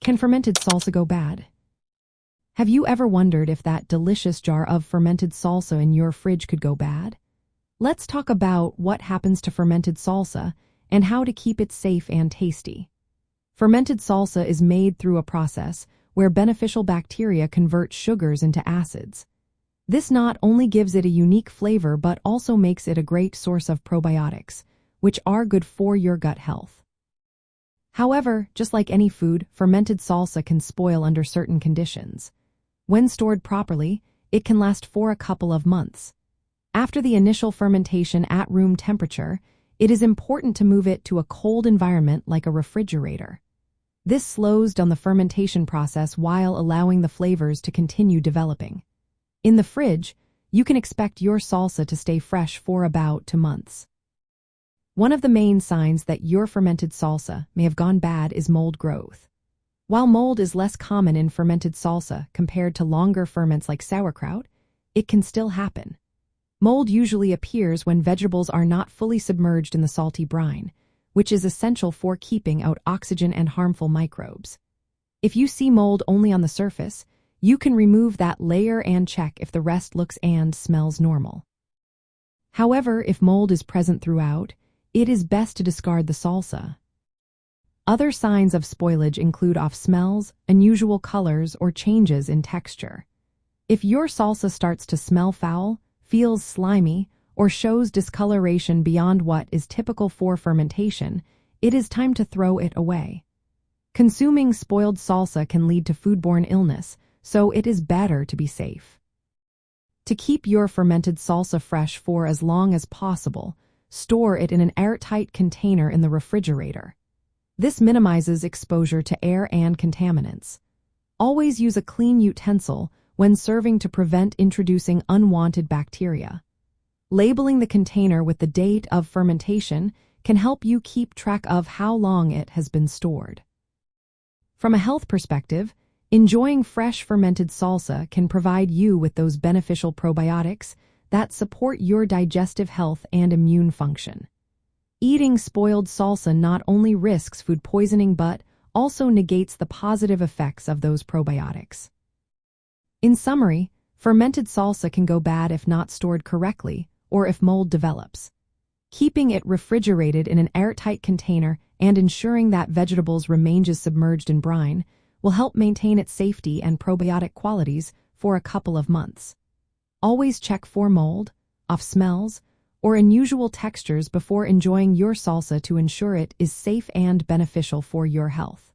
Can fermented salsa go bad? Have you ever wondered if that delicious jar of fermented salsa in your fridge could go bad? Let's talk about what happens to fermented salsa and how to keep it safe and tasty. Fermented salsa is made through a process where beneficial bacteria convert sugars into acids. This not only gives it a unique flavor but also makes it a great source of probiotics, which are good for your gut health. However, just like any food, fermented salsa can spoil under certain conditions. When stored properly, it can last for a couple of months. After the initial fermentation at room temperature, it is important to move it to a cold environment like a refrigerator. This slows down the fermentation process while allowing the flavors to continue developing. In the fridge, you can expect your salsa to stay fresh for about 2 months. One of the main signs that your fermented salsa may have gone bad is mold growth. While mold is less common in fermented salsa compared to longer ferments like sauerkraut, it can still happen. Mold usually appears when vegetables are not fully submerged in the salty brine, which is essential for keeping out oxygen and harmful microbes. If you see mold only on the surface, you can remove that layer and check if the rest looks and smells normal. However, if mold is present throughout, it is best to discard the salsa. Other signs of spoilage include off smells, unusual colors, or changes in texture. If your salsa starts to smell foul, feels slimy, or shows discoloration beyond what is typical for fermentation, it is time to throw it away. Consuming spoiled salsa can lead to foodborne illness, so it is better to be safe. To keep your fermented salsa fresh for as long as possible, store it in an airtight container in the refrigerator. This minimizes exposure to air and contaminants. Always use a clean utensil when serving to prevent introducing unwanted bacteria. Labeling the container with the date of fermentation can help you keep track of how long it has been stored. From a health perspective, enjoying fresh fermented salsa can provide you with those beneficial probiotics that support your digestive health and immune function. Eating spoiled salsa not only risks food poisoning but also negates the positive effects of those probiotics. In summary, fermented salsa can go bad if not stored correctly or if mold develops. Keeping it refrigerated in an airtight container and ensuring that vegetables remain submerged in brine will help maintain its safety and probiotic qualities for a couple of months. Always check for mold, off smells, or unusual textures before enjoying your salsa to ensure it is safe and beneficial for your health.